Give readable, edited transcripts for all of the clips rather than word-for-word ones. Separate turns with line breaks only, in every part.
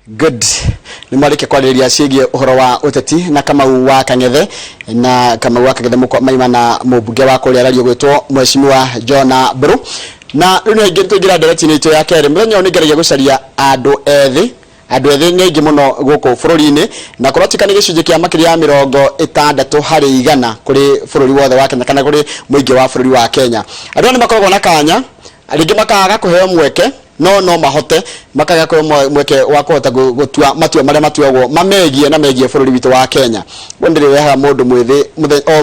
Good. Ni mwarike kwariria ciĩgie uhoro wa uteti na Kamau wa Kang'ethe na Kamau wa Kang'ethe maima na mũmbunge wa kũrĩa radio gwĩtwo Mheshimiwa John Mburu na rĩu nĩ ingĩtũgira ndereti-inĩ itũ ya kerĩ mũthenya ũyũ nĩngeragia gũcaria andũ ethĩ nĩ aingĩ mũno gũkũ bũrũri-inĩ na kũrotika nĩ gĩcunjĩ kĩa makĩria ya 60 harĩ igana kũrĩ bũrũri wothe wa Kenya kana kũrĩ mũingĩ wa bũrũri wa Kenya. Andũ nĩ makoragwo na kanya rĩngĩ makaga kũheo mweke no mahote makaga kwa mweke wa kuhota gutua matua maria matuagwo mamegie na megie bũrũri witũ wa Kenya. Wendere weha mũndũ mwĩthĩ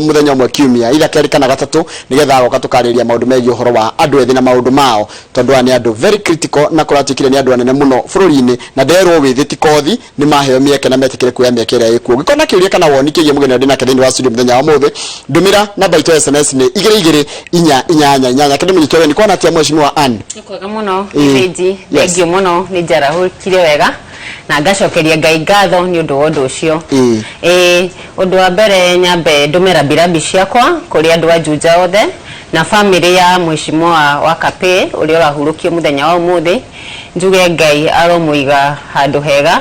mũthenya ũmwe kiumia ila kerĩ kana gatatu nigetha agoka tukarĩria maũndũ megie ũhoro wa andũ ethĩ na maũndũ mao tondũ ani andũ very critical na kũratikire ni andũ anene mũno bũrũri-inĩ na nderwo wĩthĩ ti kothi ni maheo mieke na metikire kuoya mieke ĩrĩa ĩkuo. Gĩkona kĩũria kana woni kĩgie mũgeni ndĩ nake thĩinĩ wa studio mũthenya wa mũthĩ ndumĩra namba itũ SMS ni 2288 kĩndũ mũnyitwo ni kuona atia Mheshimiwa Ann.
Nĩkwega mũno Eji thengio mũno nĩ njarahũkire wega na ngacokeria Ngai ngatho nĩ ũndũ wa ũndũ ũcio. Ũndũ wa mbere nyambe ndũmĩra birambi ciakwa kũrĩ andũ a Juja othe na family ya Mheshimiwa wa Kape ũrĩa ũrahurũkio mũthenya wa ũmũthĩ njuge Ngai aromũiga handũ hega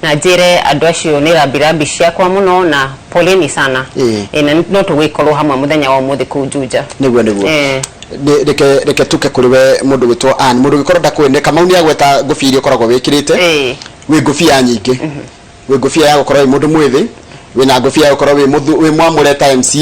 na njĩre andũ acio nĩ birambi ciakwa mũno na poleni sana na no tũgĩkorwo hamwe mũthenya wa ũmũthĩ kũu Juja.
Nĩguo reke tuke kuri we mundu gwitwo Ann mundu gikorwo ndakwene Kamau ni agweta ngũbia iria ukoragwo wikirite wi ngũbia nyingĩ wi ngũbia ya gukorwo wi mundu mwithi wina ngũbia ya gukorwo wi mwamureta MCA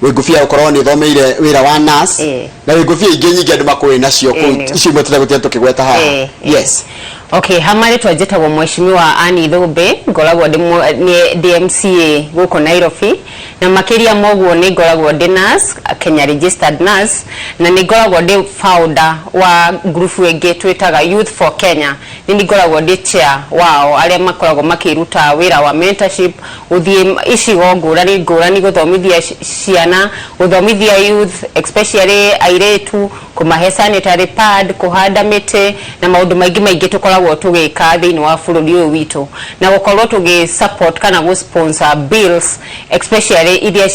wi ngũbia ya gukorwo ni thomeire wira wa nurse na wi ngũbia ingĩ nyingĩ andu makwĩ nacio icio mwetere gutia tukigweta haha. Yes.
Okay, hamari twajitagwo Mheshimiwa Ann Thũmbĩ ngoragwo ni DMCA guko Nairobi na makiria mogwo ni ngoragwo ndi nurse Kenya registered nurse na ni ngoragwo ndi founder wa group ĩngĩ twitaga Youth for Kenya ni ngoragwo ndi chair wao aria makoragwo makiruta wira wa mentorship uthie icigo ngũrani guthomithia ciana guthomithia youth especially airetu kumahe sanitary pad kuhanda mĩtĩ na maũndũ maingĩ tukoragwo tugĩka thĩinĩ wa bũrũri ũyũ witũ na gukorwo tugi support kana go sponsor bills especially iria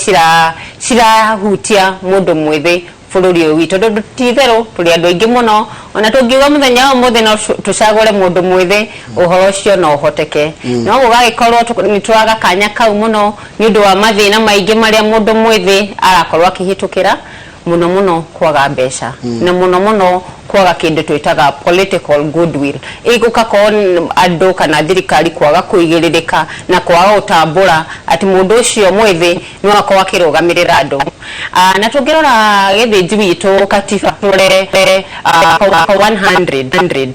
cirahutia mũndũ mwĩthĩ bũrũri ũyũ witũ tondũ titherũ tũrĩ andũ aingĩ mũno ona tũngiuga mũthenya wa mũthĩ no tũcagũre mũndũ mwĩthĩ ũhoro ũcio no ũhoteke no gũgagĩkorwo nĩ tũraga kanya kau mũno nĩ ũndũ wa mathĩna maingĩ marĩa mũndũ mwĩthĩ arakorwo akĩhĩtũkĩra muno kwaga mbeca na muno kwaga kindu twitaga political goodwill iguka andu kana thirikari kwaga kuigiririka na kwaga utambura ati mundu ucio mwithi no akwa kirugamirira andu na tungirora githiji witu katiba turere 100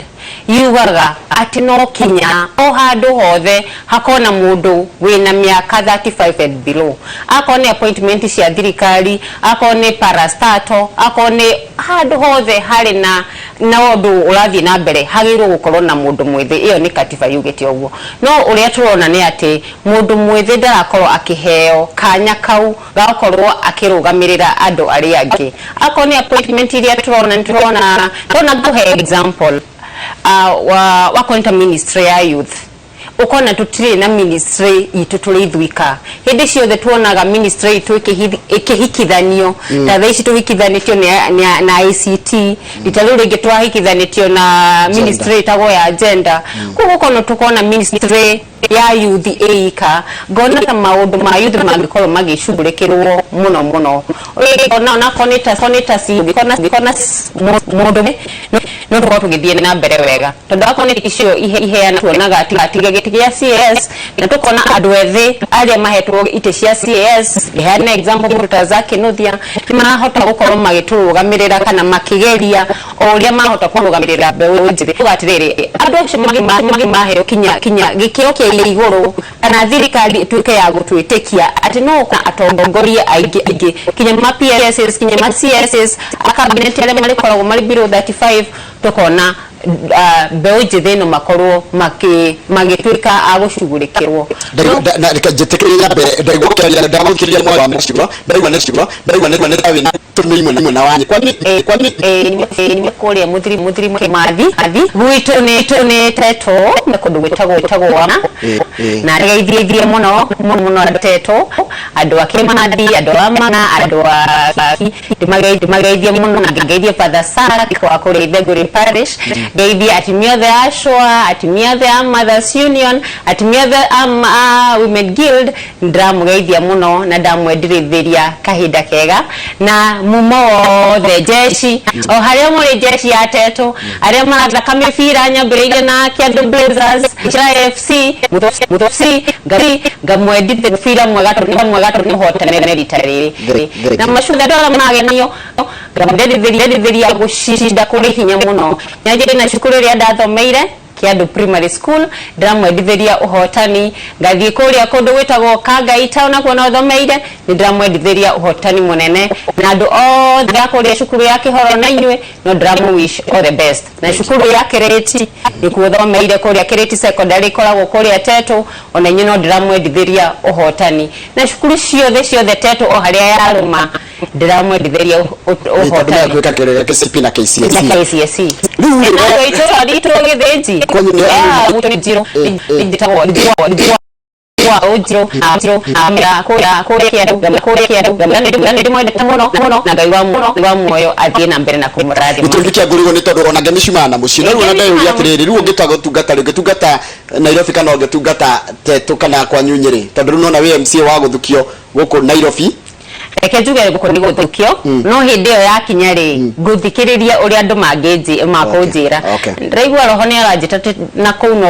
yugaga ati no kinya o handu hothe hakona mundu wina miaka 35 and below akone appointment cia thirikari akone parastato akone handu hothe hari na undu urathi na mbere hagirwo gukorwo na mundu mwithi iyo ni katiba yugite uguo no uria turona ni ati mundu mwithi ndarakorwo akiheo kanya kau gakorwo akirugamirira andu aria angi akone appointment iria turona nguhe example wa konta ministry ya youth ukona tutire na ministry itu tulithwika hindi ciothe tuonaga ministry itu ikihikithanio ta thaici tuhikithanitio na ICT italu ringi twahikithanitio na ministry itago ya agenda kuko tukona ministry ya youth eika ngona ta maundu ma youth magikorwo magicugurikirwo muno ona koneta si gikona mundu no tuko tugithie na mbere wega tondu akoneta icio iheana tuonaga atiga gitigia CS na tukona andu ethĩ aria mahetwo ite cia CS ihana example tutazake nuthia mahota gukorwo magiturugamirira kana makigeria oria mahota kurugamirira mbeũ njĩthĩ tugatiriri andu acio maheo kinya gikio kia iguru kana thirikari tuike ya gutwitikia ati no atongoria aingĩ kinya ma PSS kinya ma CSS akabinet aria marikoragwo mari below 35 tukona mbeũ njĩthĩ no makorwo magĩtuĩka agũcugurĩkĩrwo
na rekajetekeria mbere ndagũkĩria mwa wa meciwa ndaigua nĩ tawe na tũmĩimwe na wanye kwani
kũrĩa mũthiri Kimathi gwitũ nĩ teto na kũndũ gwĩtagwo wana na regeithie mũno teto andũ a Kimathi andũ a Mana andũ a ndimageithie mũno na ngeithie Father Sarah kwa kũrĩ Thegũrĩ Parish ngeithi atimia the Ashwa, atimia the Mothers Union, atimia the Women Guild, ndamugeithia muno na ndamwendirithiria kahinda kega na mumo the jeshi o haria muri jeshi ya Teto aria marathaka mibira nyambiriire na Kiambu Blazers, FC, Mutosi, ngamwendithia mubira mwega tondu hotanire ritariri na macunga ndora magenio ngamwendithia gucinda kuri hinya muno nyanjire na cukuru ria ndathomeire Kiambu Primary School ndamwendithia uhotani ngathie kuria kundu gwitagwo Kangai Town na kuona thomeire ndamwendithia uhotani munene na andu othe akuria cukuru ya Kihoro na inywe no ndramwish all the best na cukuru ya Kireti nikuo thomeire kuria Kireti Secondary koragwo kuria Teto ona inywe no ndramwendithia uhotani na cukuru ciothe Teto o haria yaruma ndiramwendithia uhotani
gwika kirega KCP na KCSE
riu ito githinji mutoni
Nitulikia ngurigo ni tondu ona ngemicimana mucii no ona ndeyuria atiriri riu ngitungata Nairobi kana ngitungata Teto kana kwa Nyunyiri tondu riu nona we MC wa guthukio guku Nairobi
reke njuge guko ni guthukio no hindi yo yakinya ri nguthikiriria uri andu makunjira ndaigua roho ni aranjita na kuno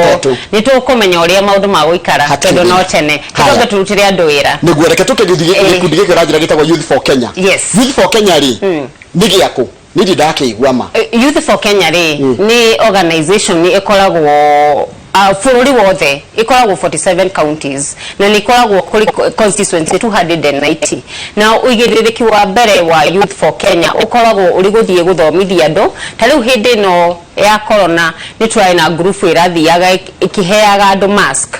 ni tukumenya uri maundu ma guikara tondu no tene tuge turutire andu wira
niguo reke tuke gikundi giki ranjira gitagwo Youth for Kenya. Youth for Kenya ri ni giaku ni ndake igwama
Youth for Kenya ri ni organization ni ikoragwo fulori wothe ikoragwo 47 counties na nikoragwo kuri constituency 290 na uigiririki wa mbere wa Youth for Kenya ukoragwo uri guthie guthomithia andu tariu hindi no ya corona ni twari na group irathiaga ikiheaga andu mask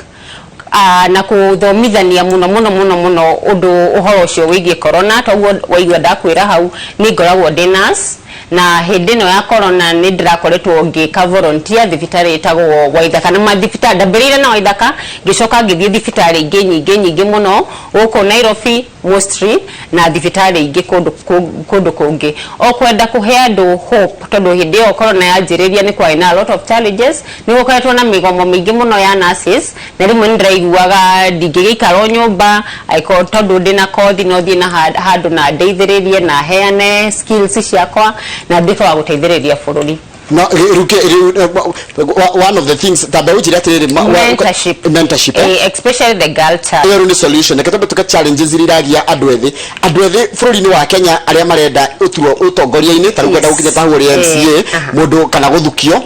na kuthomithania muno undu uhoro ucio wigie corona toguo waigua ndakwira hau ni ngoragwo dinas na hindi no ya corona ni ndirakoretwo ngika volunteer thibitari itagwo Waithaka na mathibitari ndambirire na Waithaka ngicoka ngithie thibitari nyingi muno guko Nairobi mostly na thibitari ingi kundu kungi o kwenda kuhe andu hope tondu hindi yo corona yanjiriria ni kwa ina a lot of challenges ni gukoretwo na migomo mingi muno ya nurses na rimwe ndiraiguaga ndingigikara nyumba aiko tondu ndina kothi no thie na handu na ndeithiririe na heane skills ciakwa na ndika wa guteithiriria bururi
no one of the things that mentorship
especially the girl child
ni solution nekatombe tuka challenges iriragia andu ethi bururi ni wa Kenya aria marenda utongoria-ini tarugenda gukinya tahuri MCA mundu kana guthukio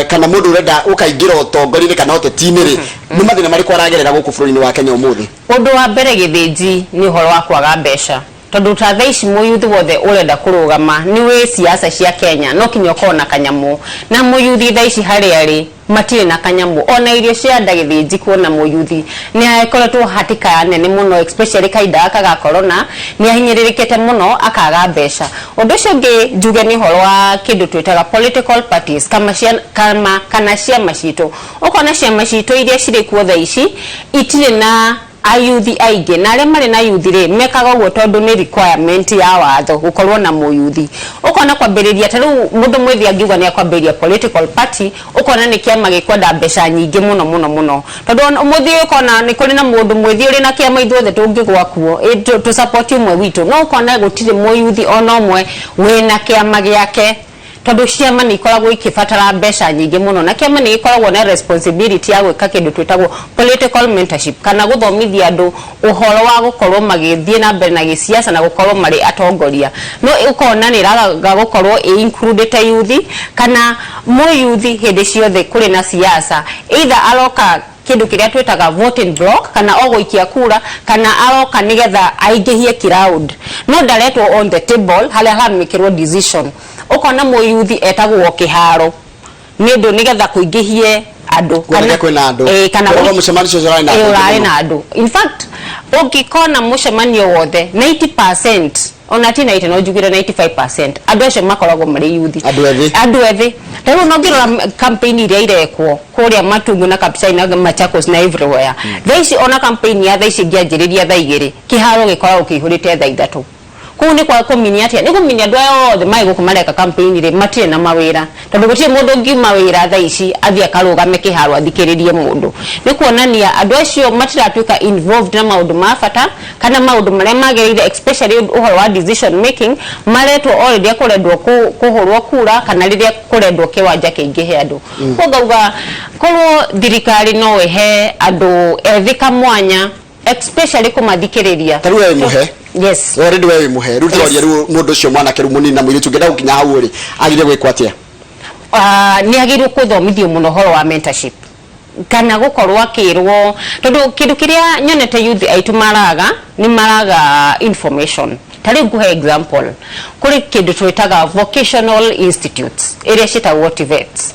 kana mundu urenda ukaingira utongoria-ini kana uteti-ini ri ni mathina mariko aragerera guku bururi-ini wa Kenya umuthi
undu wa mbere githinji ni uhoro wa kwaga mbeca tondu tathaici muyuthi wothe urenda kurugama ni we siasa cia Kenya no kinyo kona kanyamu na muyuthi thaici haria ri matire na kanyamu ona irio cia ndagithinji kuona muyuthi ni akoretwo hatika nene muno especially kaida akaga corona ni ahinyiririkete muno akaga mbeca undu ucio ngi njuge ni horo wa kindu twitaga political parties kana ciama citu ukona ciama citu iria ciri kuo thaici itire na ayuthi aige na aria mari na yuthi ri mekaga uguo tondu ni requirement ya watho gukorwo na muyuthi ukona kwambiriria tariu mundu mwithi angiuga ni akwambiriria political party ukona ni kiama gikwenda mbeca nyingi muno tondu muthi ukona ni kuri na mundu mwithi uri na kiama ithuothe tungigwa kuo tu support umwe witu no ukona gutire muyuthi ona umwe wina kiama giake tondu ciama ni ikoragwo ikibatara mbeca nyingi muno na kiama ni ikoragwo na responsibility ya gwika kindu twitagwo political mentorship kana guthomithia andu uhoro wa gukorwo magithie na mbere na gisiasa na gukorwo mari atongoria no ukona ni raga gukorwo included youth kana mo youth hindi ciothe kuri na siasa either aloka kindu kiria twitaga voting block kana ogoikia kura kana aroka nigetha aingihie crowd no ndaretwo on the table halia hamikirwo decision ukona muyuthi etagwo kiharo nindu nigetha kuingihie andu
kana mucemanio
na andu in fact ukikona mucemanio wothe 90% ona tina ite no jugire 95% andu acio makoragwo mari yuthi andu ethi riu no ngirora campaign iria irekwo kuria Matungu na Kapchai na Machakos na everywhere thaici ona campaign ya thaici ngianjiriria thaa igiri kiharo gikoragwo kihurite thaa 3 kuni kwa community ni kuminia dwa the mai gukumareka campaign ri matire na mawira tondu gutie mundu ngi mawira tha ici athia karugame kiharu athikiririe mundu ni kuonania andu acio matiratuika involved na maundu mafata kana maundu maria magereire especially uhoro wa decision making maretwo already kurendwo kuhurwo kura kana riria kurendwo kiwanja kingihe andu kugauga korwo thirikari no ehe andu ethika mwanya especially kumathikiriria
taru we muhe
yes
already we muhe ruto ya mundu cio mwana ke rumuni na mwiri tungenda gukinya hau ri agire gwikwa atia
ni agirwo kuthomithio muno horo wa mentorship kana gukorwa kirwo tondu kindu kiria nyonete youth aitu maraga ni maraga information tari nguhe example kuri kindu twitaga vocational institutes area citagwo TVETs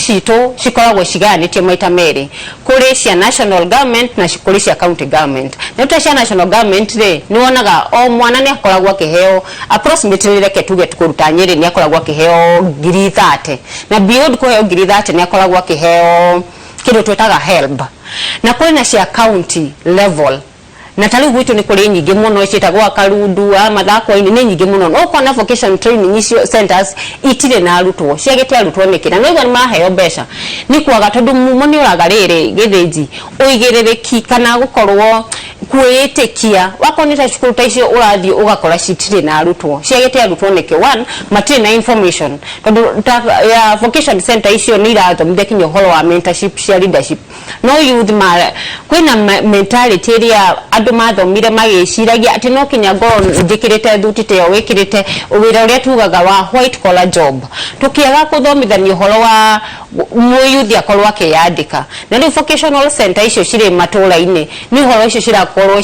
cito cikoragwo ciganitie maita meri kuri cia national government na kuri cia county government na cia national government ri ni wonaga o mwana ni akoragwo akiheo approximately reke tuge tukuruta Nyeri ni akoragwo akiheo 30 na beyond kuheo 30 ni akoragwo akiheo kindu twitaga HELB na kuri na cia county level na tari gwitu ni kuri nyingi muno citagwa Karundu mathako ini ni nyingi muno no kwa vocation training icio centers itire na arutwo ciagete arutwo mikira no igani maheo besha ni kwaga tondu mumoni uragarire githinji uigirereki kana gukorwo kwitekia wakonita cukuru ta icio urathi ugakora citire na arutwo ciagete arutwo niki one matire na information tondu ya vocation center icio ni irathomithia kinyo horo wa mentorship cia leadership no youth ma kwina mentality ria andu mathomire magiciragia ati no kinya ngoro ndikirite thutite yo wikirite wira uria tugaga wa white collar job tukiaga kuthomithania horo wa muyuthi akorwa akiyandika na ni vocational center icio cire matũra-inĩ ni horo icio cirakorwo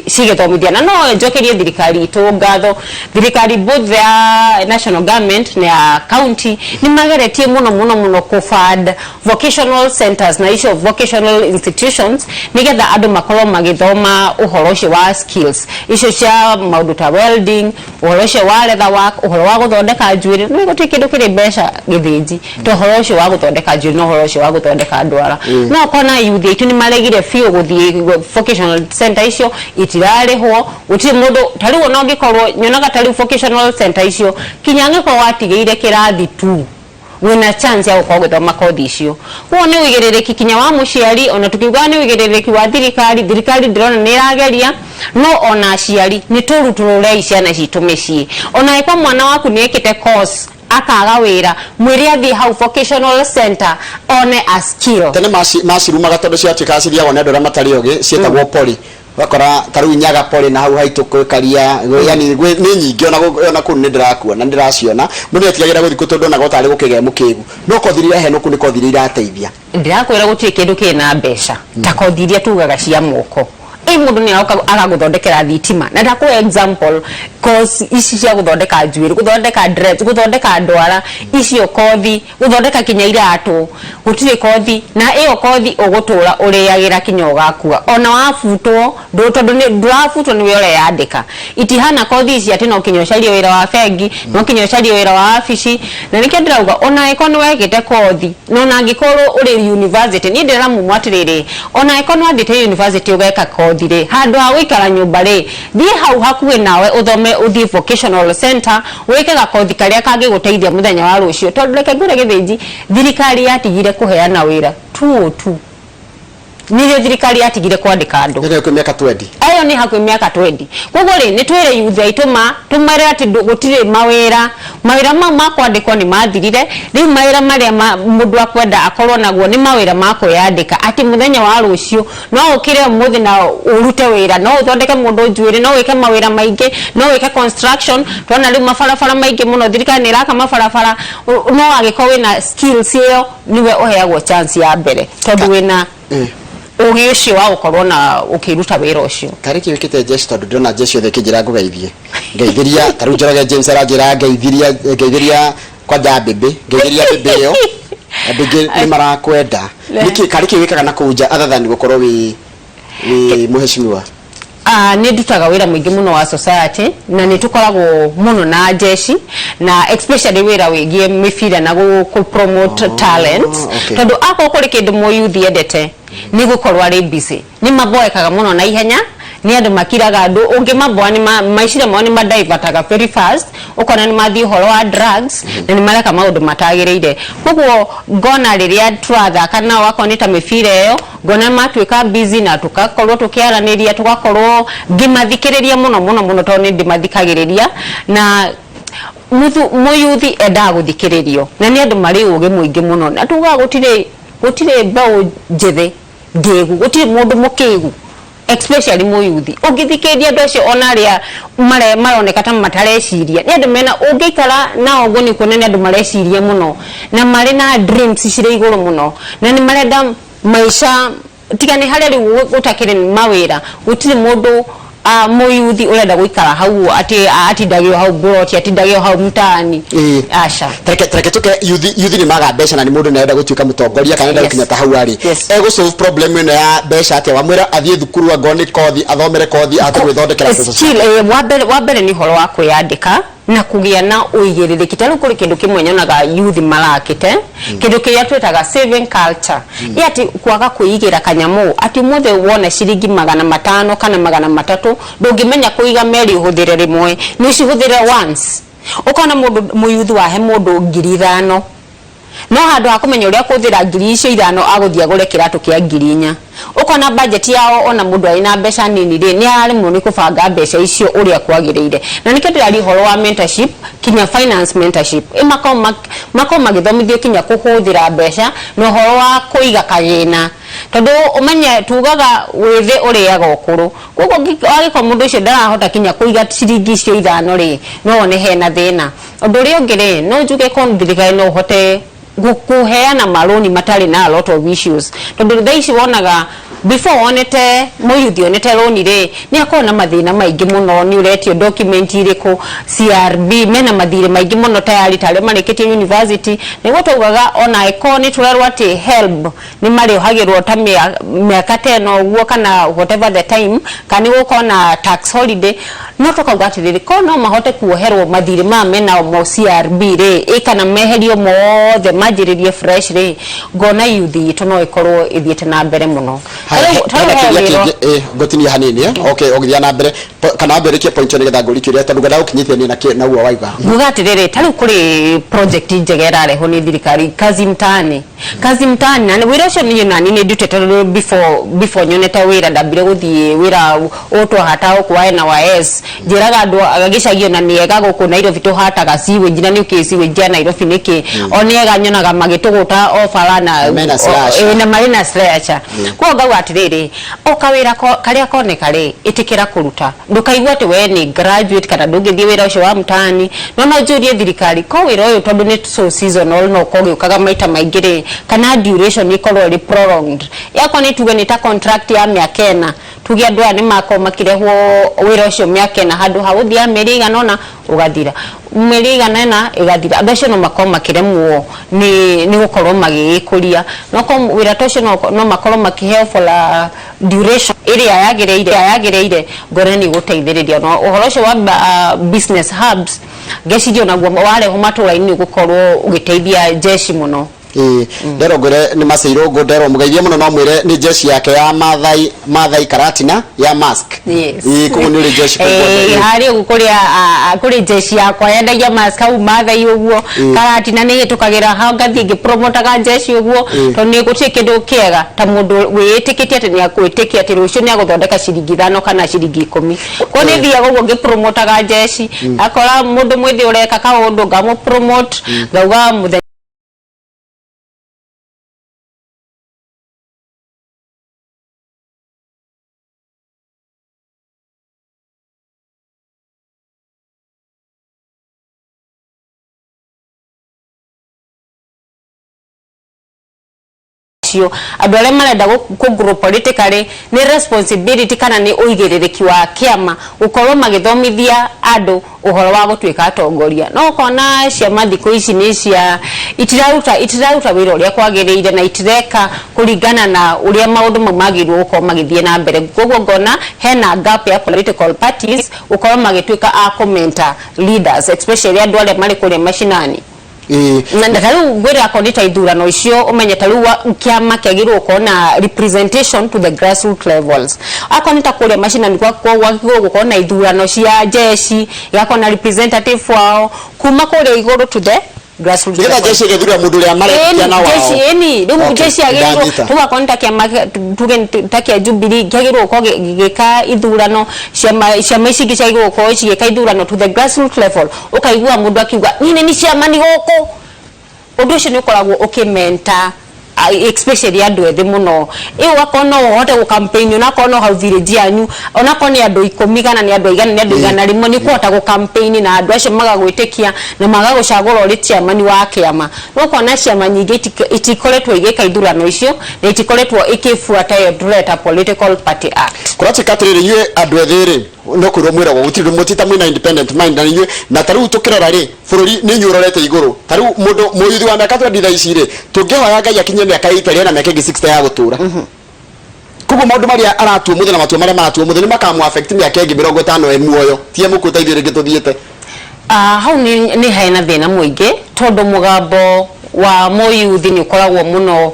cigithomithia na no njokerie thirikari itu ngatho thirikari both ya national government na county ni mageretie muno ku fund vocational centers na icio vocational institutions nigetha andu makorwo magithoma uhoro ucio wa skills icio cia maundu ta welding uhoro ucio wa leather work uhoro wa guthondeka njuiri ni guti kindu kiri mbeca githinji to uhoro ucio wa guthondeka njuiri no uhoro ucio wa guthondeka ndwara no kona youth itu ni maregire fio guthie vocational center icio itirarihwo uti mundu tariwo no ngikorwo nyonaga tari vocational center icio kinyange ko watigeire kirathi tu wina chance ya gukogethoma kothi icio wo ni wigirereki kinya wa muciari ona tukiuga ni wigirereki wa thirikari ndirona ni irageria no ona aciari ni turuturure iciana citu micii ona ikwa mwana waku ni ekite course akaga wira mwiri athi hau vocational center one a skill
tene masirumaga tondu ciatika ciria wona ndora matari oge cietagwo poli wakora taru nyaga poli na hau haitu kwikaria yani ni nyingi ona ku ni ndirakuona ndiraciona mundu atigagira guthi kutondo na gotari gukige mukigu no kothiria he no ku ni kothiria irateithia
ndirakwira gutie kindu kina mbeca ta kothiria tugaga cia moko mundu ni agaguthondekera thitima na ndaku example cause ici cia guthondeka njuiri guthondeka dress guthondeka ndwara icio kothi guthondeka kinya iratu gutire kothi na iyo kothi ugutura uriyagira kinya ugakua ona wafutwo tondu ni ndurafutwo ni wira yandika itihana kothi ici ati no kinya ucarie wira wa bengi no kinya ucarie wira wa afici na nikio ndirauga ona iko ni wegite kothi no na ngikorwo uri university ni ndira mumwatiriri ona iko no ndite university ugeka kothi ri handu ha gwikara nyumba ri thie hau hakuhi nawe uthome uthie vocational center wikega kothi karia kangi guteithia muthenya wa rucio tondu reke ngure githinji thirikari yatigire kuheana wira tu niyo thirikari yatigire kwandika andu
ndio kwa miaka 20
ayo ni hakwe miaka 20 koguo ri ni twire youth aituma tumare ati gutire mawira ma kwandikwo ni mathirire ri mawira maria mundu akwenda akorwo naguo ni mawira ma kuyandika ati muthenya wa rucio no ukire muthi na urute wira no uthondeke mundu njuiri no wike mawira maingi no wike construction twana ri mafarafara maingi muno thirikari ni raka mafarafara no agiko wina skills iyo niwe uheagwo chance ya mbere tondu wina ugicio wa ukorwo na ukiruta wira ucio
tariki wikite jeshi tondu ndona jeshi othe kijira ngugeithie ngeithiria taru njoroge James aragira ngeithiria kwa bebe ngeithiria bebe yo abige ni marakwenda niki kariki wikaga na kuja other than gukorwo wi muheshimiwa
ni ndutaga wira mwingi muno wa society na ni tukoragwo muno na jeshi na especially wira wigie mifira na ku promote talent tondu ako kuri kindu mo youth endete ni gukorwa ri busy ni maboekaga muno na ihenya ni andu makiraga andu ungi mabwa ni maishire mao ni madivataga very fast ukona ni mathi horo wa drugs na ni mareka maundu matagireire koguo ngona riria twathaka nao akonita mifira iyo ngona matwika busy na tukakorwo tukiaraniria tugakorwo ngimathikiriria muno to ni ndimathikagiriria na muyuthi enda guthikiririo na ni andu mari uge muingi muno na tuga gutire mbao njithe ngegu gutire mundu mukigu especially muyuthi ungithikiriria andu acio ona ria maroneka ta matareciria ni andu mena ungikara na ogo ni kuonania andu mareciria muno na mari na dreams cire iguru muno na ni marenda maisha tigane hali gutakire mawira gutire mundu muyuthi urenda guikara hau ati ndagio hau broti ati ndagio hau mtaani asha
treke tuke yuthi ni maga besha na ni mundu naenda gutuika mutongoria kana nenda gukinya ta hau ari ego solve problem ino ya besha ati wamwira athie thukuru agoni kothi athomere kothi atwithondekera
wabere ni horo wa kwiyandika na kugia na uigiririki tano kuri kindu kimwe nyonaga youth marakite kindu kiria twetaga saving culture yati kwaga kuigira kanyamu ati muthe wona ciringi 500 kana 300 ndungimenya kuiga meri uhuthire rimwe ni cihuthire once ukona mundu muyuthi wahe mundu 5,000 no handu hakumenya uria kuthira 5,000 aguthia gure kiratu kia 4,000 ukona budget yao ona mundu aina mbeca nini ri ni ari muni kubanga mbeca icio uria kwagiriire na nikete ari horo wa mentorship kinya finance mentorship makoma githomithio kinya kuhuthira mbeca no horo wa kuiga kagina tondu umenye tugaga withi uriaga ukuru guko agiko mundu ucio ndarahota kinya kuiga ciringi icio 5 ri no one hena thina undu ri ungire no njuge kondirika no hote gukuheana maroni matari na a lot of issues tondu thaici wonaga before onete muyuthi onete roni ri ni akona mathina maingi muno ni uretio document iriku CRB mena mathire maingi muno tayari tare mareketie university niguo tugaga ona ikoni turarwa ati help ni mari hagirwo ta miaka 10 uguo kana whatever the time kani gukona tax holiday no tukauga atiriri ko no mahote kuoherwo mathire ma mena mo CRB ri ikana meherio mothe manjiririe fresh ri ngona yuthi itu no ikorwo ithiete na mbere muno
gotinia hanini okay ogithia na mbere kana mbere ke point ni gathaguri kiria tondu gada ukinyithia ni na uo waiga
nguga atiriri tari kuri project njegera reho ni thirikari kazi mtaani na wira ucio ni nani ni ndutete before nyonete wira ndambire guthie wira utwa hata ukwa na YS njiraga andu agagicagio na niega guku Nairobi tuhataga siwe njina ni ukisi we njia Nairobi niki oniega nyonaga magituguta offer na marina slasher kwa gawa atiriri okawira karia koneka ri itikira kuruta ndukaigwa ati we ni graduate kana ndungithie wira ucio wa mtaani no njurie thirikari ko wira uyu tondu ni so seasonal no kogi ukaga maita maingi ri kana duration ikorwo ri prolonged yako ni tuge ni ta contract ya miaka 4 tuge andu ani mako makirehwo wira ucio miaka 4 handu hauthia meriga nona ugathira meriga na igathira andu acio no makoma makiremwo ni gukorwo magikuria no ko wira tocio no makorwo makiheo for la duration area yagireire ngore ni guteithiriria no uhoro ucio wa business hubs gecidio naguo wareho matũra-inĩ gukorwo ugiteithia jeshi muno ndero gore ni maseiro godero mugaithie muno no mwire ni jeshi yake ya Mathai Karatina ya mask kumunire jeshi hari gukuria kuri jeshi yakwa yendagia mask au Mathai uguo Karatina ni tukagira ha ngathi ngi promotaga jeshi uguo to ni gutie kindu kiega ta mundu witikitie ati ni akwitikia ati rucio ni aguthondeka ciringi 5 kana ciringi 10 ko ni thia uguo ngi promotaga jeshi akora mundu mwithi ureka kaundu ngamu promote ngauga muthe andu aria marenda ku grow politically ni responsibility kana ni uigiririki wa kiama ukorwo magithomithia andu uhoro wa gutwika atongoria no kona ciama thikũ ici ni cia itiraruta wira uria kwagiriire na itireka kuringana na uria maundu magirwo gukorwo magithie na mbere koguo ngona hena gap ya political parties ukorwo magitwika a commenter leaders especially andu aria mari kuri mashinani na taru gwira kondita ithurano icio umenye taru kiama kiagirwo kona representation to the grassroots levels akonita kuria machina ni kwa gukona ithurano cia jeshi yakona representative wao kuma kuria iguru to the grassroots
level jeshi gethura mundu ria mare kiana wao
jeshi rimu jeshi agirwo tugakonita kiama tuge takia Jubilee kiagirwo ko gika ithurano cia maicingi ciagirwo ko cigika ithurano to the grassroots level ukaigua mundu akiuga nini ni ciama ni goko undu ucio ni ukoragwo ukimenta especially andu ethĩ muno wakona uhote ku campaign unakona how village yanyu onakona andu 10 kana ni andu 100 rimwe ni kuhota ku campaign na andu acio magagwitikia na magagucagura uri chairman wa kiama no kona ciama nyingi itikoretwo igika ithurano icio na itikoretwo ikifuata yo direct political party act
kurati katirire yue andu ethĩ ri no kurumwira wo gutiri mutita mwina independent mind na yue na taru tukirora ri bururi ni nyurorete iguru taru mundu muyuthi wa miaka 20 ici ri tungihoya Ngai akinye miaka 80 na miaka 60 ya gutura kugo maundu maria aratu muthe na matu maria maratu muthe ni makamu affect miaka 50 muoyo tie mukuta ithire gituthiete
hau ni haina thina muingi tondu mugambo wa moyuthi ni ukoragwo muno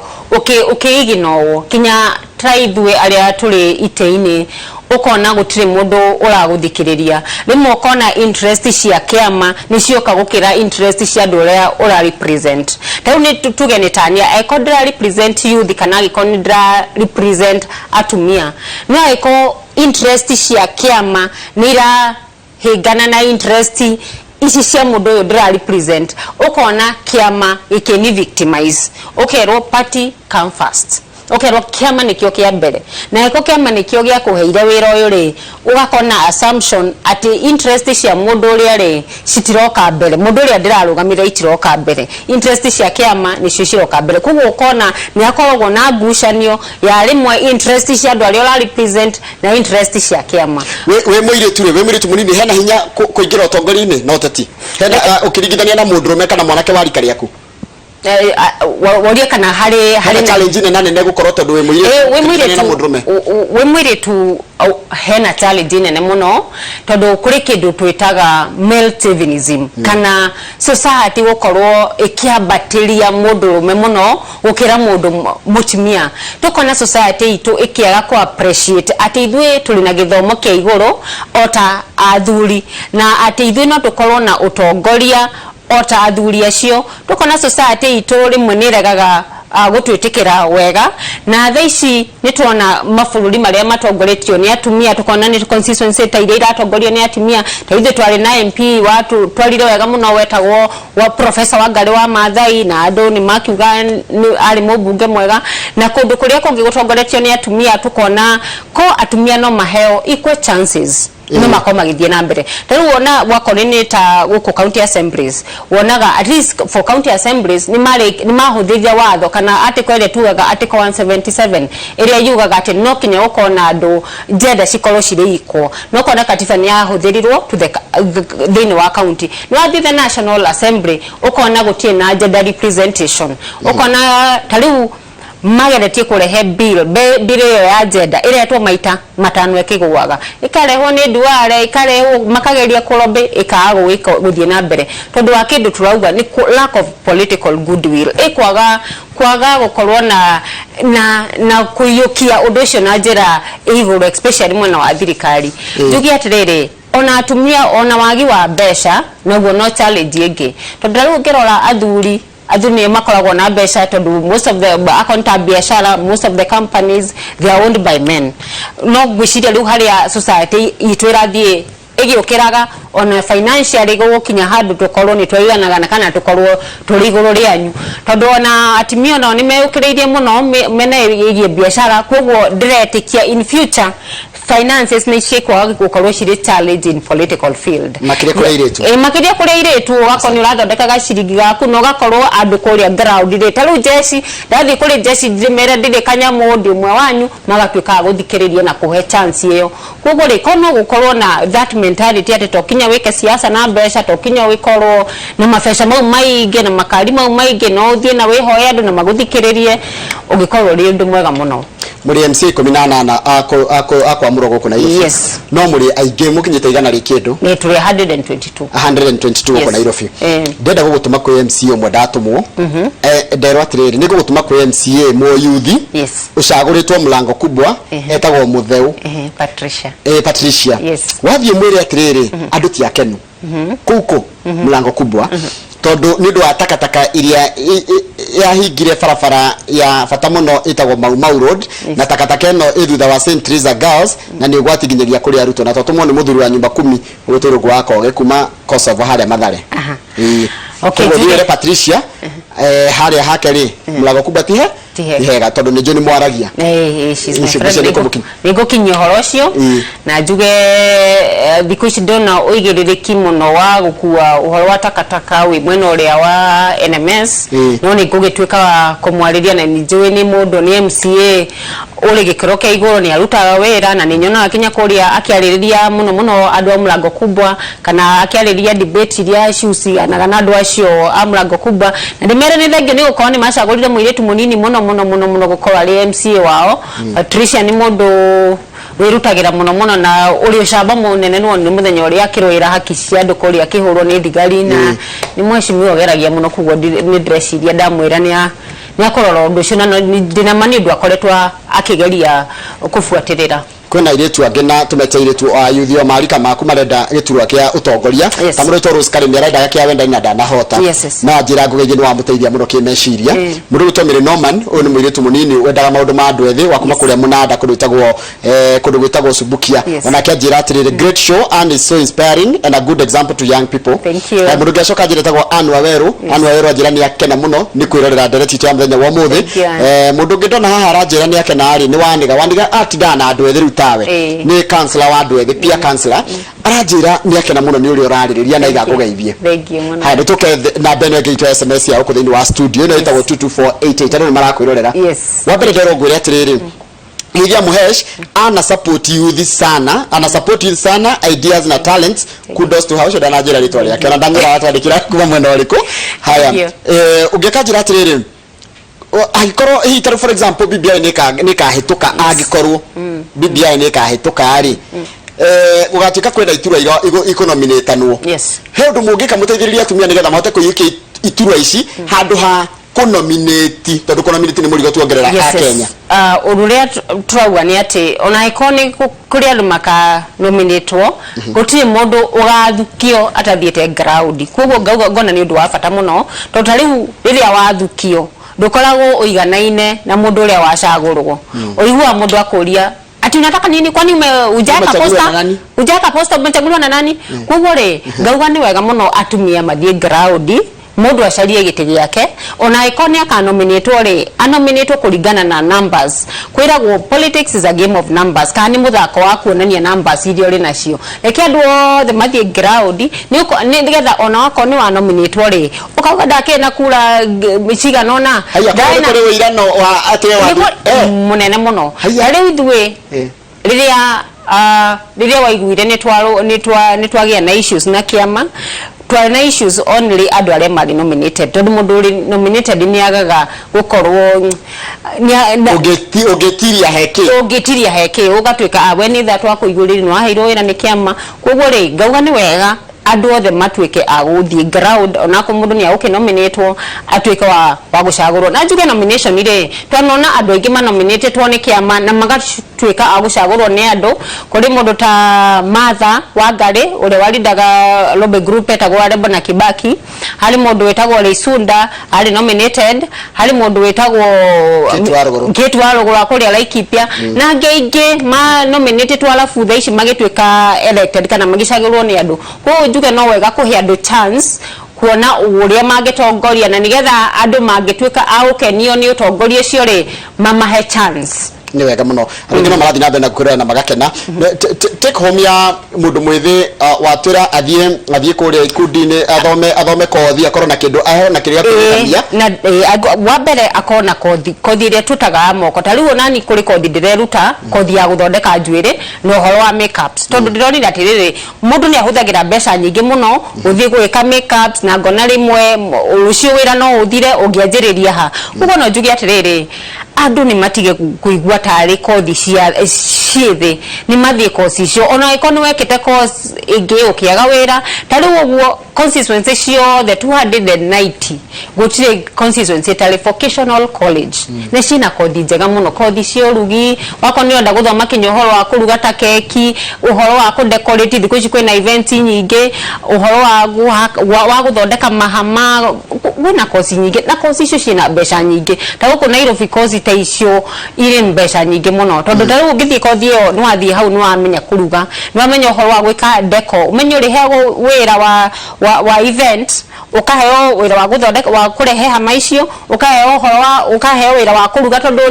ukiginowo kinya traithwe aria turi iteini ukona gutire mundu uraguthikiriria rimwe ukona interest cia kiama nicioka gukira interest cia andu uria ura represent tau ni tuge ni tania ekodra represent youth kana ekodra represent atumia no eko interest cia kiama nira higana na interest ici cia mundu uyu ndira represent ukona kiama ikeni victimize ukerwo party come first ukerwo kiama nikio kia mbere na eko kiama nikio gia kuheire wira uyu ri ugakona assumption ati interest cia mundu uria ri citiroka mbere mundu uria ndirarugamira itiroka mbere interest cia kiama nicio ciroka mbere kugo ukona ni akoragwo na ngucanio ya rimwe interest cia andu aria ura represent na interest cia kiama
we muiritu munini hena hinya kuingira utongori-ini na uteti hena ukiringithania na mundurume kana mwanake wa rika riaku woria kana hari challenge nene gukorwo tondu we
muiritu hena challenge nene muno tondu kuri kindu twitaga male chauvinism kana society gukorwo ikiambatiria mundurume muno gukira mundu mutumia tukona society itu ikiaga ku appreciate ati ithwe tuli na githomo kia iguru ota athuri na ati ithwe no tukorwo na utongoria ota athuri acio tukona society itu rimwe niregaga gutwitikira wega na thaici nitwona mabũrũri maria matongoretio ni atumia tukona ni constituency ta iria iratongorio ni atumia ta ithe twari na MP watu twarire wega muno wetagwo wa professor Wangari wa Maathai na andu ni makiuga ari mubunge mwega na kundu kuria kungi gutongoretio ni atumia tukona ko atumia no maheo equal chances no makoma githie na mbere taru wona wakorene ta guku county assemblies wonaga at least for county assemblies ni mahuthithia watho kana article ile tuaga article 177 area yugaga ati no kinya ukona andu gender cikorwo ciri iko no kona katiba ni yahuthirirwo to the thini wa county no athi the national assembly ukona gutie na gender representation ukona taru mageretie kurehe bill ya gender ile yatwa maita matano ekigwaga ikarehwo ni Duale ikarehwo makageria kurobe ikaago guthie na mbere tondu wa kindu turauga ni lack of political goodwill kwaga gukorwo na kuyukia undu ucio na njira iguru especially mwana wa thirikari njugi atiriri ona atumia ona wagi wa mbeca naguo no challenge ingi tondu riu ngirora athuri aduni makoragwo na mbeca tondu most of the account biashara most of the companies they are owned by men no gwiciria riu haria society itwirathie igiukiraga ona financially gukinya handu tukorwo ni twiganaga kana tukorwo turi iguru rianyu tondu ona atimio no ni meyukiririe muno mena igie biashara koguo diretikia in future finances ni ciekwa gukorwo ciri challenge in political field
makiria kuri iretu wakoni urathondekaga ciringi gaku no gakorwo andu kuria ground reta ru jeshi ndathi kuri jeshi ndimera ndire kanyamu ndi umwe wanyu magatuika guthikiriria na kuhe chance iyo koguo ri kono gukorwo na that mentality ati tokinya weke siasa na mbeca tokinya wikorwo na mabesha mau maingi na makari mau maingi no uthie na wihoya andu na maguthikiririe ugikorwo ri undu mwega muno muri MC 18 akwa murogo kuna hiyo.
Yes.
No muri aige mukinyita igana rikindu.
Ni tuli 122.
122 yes. Kuna Nairobi. Ndenda gugutuma kwa MC omwe ndatumwo. Nderwa atiriri ni gugutuma kwa MCA mo youth.
Yes.
Ucaguritwo Mlango Kubwa etagwo Mutheu.
Patricia.
Patricia.
Yes.
Wathie mwire atiriri andu ti akenu. Kuko Mlango Kubwa. Tondu ni ndu wa takataka iria yahingire barabara ya bata muno itagwo Mau Road na takataka eno ithutha wa St Teresa Girls na ni ugwatinginyeria kuri arutwo na totumwo ni muthuri wa nyumba 10 guturu gwako gikuma Kosovo haria Mathare. Okay, ndiye Patricia haria hake ri Mlango Kubwa tihega tondu ni jo ni mwaragia
she's my friend nigo kinyohoro cio na njuge thikũ ici ndona uigiririki muno wa gukua uhoro wa takataka wi mwena uria wa NMS no ni ngugituika wa kumwariria na njui ni mundu ni MCA uri gikiro kia iguru ni arutaga wira na ni nyona kinya kuria akiaririria muno andu a Mlango Kubwa kana akiaririria debate iria issues na andu acio a Mlango Kubwa na ndimere ni thengio ni gukorwo ni macagurire muiritu munini muno gukorwo ari MCA wao. Patricia ni mundu wirutagira muno na uri ucamba munene no ni muthenya uri akirwira haki cia andu kuri akihurwo ni thigari na ni mweshimiwa ogeragia muno kugwo ni dressiria ndamwira ni akorora undu ucio na ndina mani ndu akoretwa akigeria kufuatirira
kwena iretu ange na tumete iretu a youth o marika maku marenda giturwa kia utongoria tamurito Rose Karimi arenda kia wenda ina ndana hota na njira ngugeje ni wa muteithia muno kimeciria mundu gutomire Norman o ni muiretu munini wendaga maundu ma andu ethi wakuma kuria munada kundu gwitagwo Subukia ona kia njira atirire great show and is so inspiring and a good example to young people.
Thank you.
Mundu gacoka njira tagwo Anwa Weru njira ni akena muno ni kwirorera ndereti ya muthenya wa muthi mundu ngidona haha ranjira ni akena ari ni wandiga atidana andu ethi tawe ni councilor wa andu ethi pia councilor arajira ni akena muno ni uri uraririria na igakugeithie.
Thank you muno.
Hai nituke na beno ngeitwa SMS ya ukuthini wa studio no itagwo 22488 ari marakwirorera.
Yes.
Wabere ndero ngwire atiriri Lydia Muhesh ana support youth sana, ideas na talents. Kudos to how should anajira ritwali yake na ndanyira watu andikira kuma mwendo waliko. Haya ugekajira atiriri agikoro hitaro for example BBI nika hituka agikorwo BBI nika hituka ari ugatika kwenda iturwa ikonominatanwo he ndu mungika muteithiriria atumia nigetha mahote kuyukia iturwa ici handu ha kunominate tondu kunominate ni murigo tuongerera a Kenya
ururia twauga ni ati ona ikoni kuri andu maka nominatwo gutiri mundu ugathukio atathiete ground koguo ngona ni undu wa bata muno tondu tariu riria wathukio ndukoragwo uiganaine na mundu uria wacagurwo uigua mundu akuria ati unataka nini kwani ujaka posta umechaguliwa na nani koguo ri ngauga ni wega muno atumia mathie ground mundu acarie giti giake ona ikoni akanominatwo ri anominatwo kuringana na numbers kwiragwo politics is a game of numbers kani muthako wa kuonania numbers irio ri nacio reke andu othe mathie ground ni getha ona wako ni wa nominatwo ri ukauga ndake na kura michiga nona
ndaina kuri wirano wa ate wa
munene muno riu ithwe riria waiguire ni twagia na issues na kiama twana issues only andu are mari nominated tondu mundu uri nominated ni agaga gukorwo ugetiria heke ugatwika awe ni tha twa kuiguriri no aheirwo wira ni kiama koguo ri ngauga ni wega andu othe matwike aguthie ground onako mundu ni aukinominatwo atwike wa gucagurwo na njuge nomination ire twanona andu aingi manominatetwo ni kiama na magatwika agucagurwo ni andu kuri mundu ta Martha Wangari uri warindaga Lobby Group etagwo Arebo na Kibaki hari mundu wetagwo Leisunda ari nominated hari mundu wetagwo Kitu Waruguru kuri Laikipia na ngeige ma nominated alafu thaici magitwika elected kana magicagurwo ni andu ko njuge no wega kuhe andu chance kuona uria magitongoria na nigetha andu magitwika aukenio ni utongoria cio ri mamahe chance
ni wega muno arigino marathi na bena kurera na magakena take home ya mundu mwithi watira athie kuria ikundini athome kothi akoro na kindu ahe na kiria kuthania
na wa mbere akona kothi ire tutaga moko tariu nani kuri kothi ndireruta kothi ya guthondeka njuire no horo wa makeups tondu ndironi atiriri mundu ni ahuthagira mbeca nyingi muno uthie gwika makeups na ngona rimwe ucio wira no uthire ungianjiriria ha ugo no njugi atiriri andu ni matige kuigwa tari kothi cia cithi ni mathie kothi cio ona ikono wekete course ingi ukiaga wira tari uguo constituency cio the 290 gutire constituency tari vocational college ne cina kothi njega muno kothi cio rugi wako ni onda guthoma kinyo horo wa kuruga ta keki uhoro wa ku decorate thiku ici kwina events nyingi uhoro wa guthondeka mahama wina kothi nyingi na kothi icio cina mbeca nyingi ta guku Nairobi kothi ta icio ire mbeca nyingi muno tondu tari ungithie kothi iyo no athie hau no amenya kuruga no amenya uhoro wa gwika deco umenyo ri hego wira wa event ukaheo wira wa guthondeka wa kurehe hama icio ukaheo uhoro wa ukaheo wira wa kuruga tondu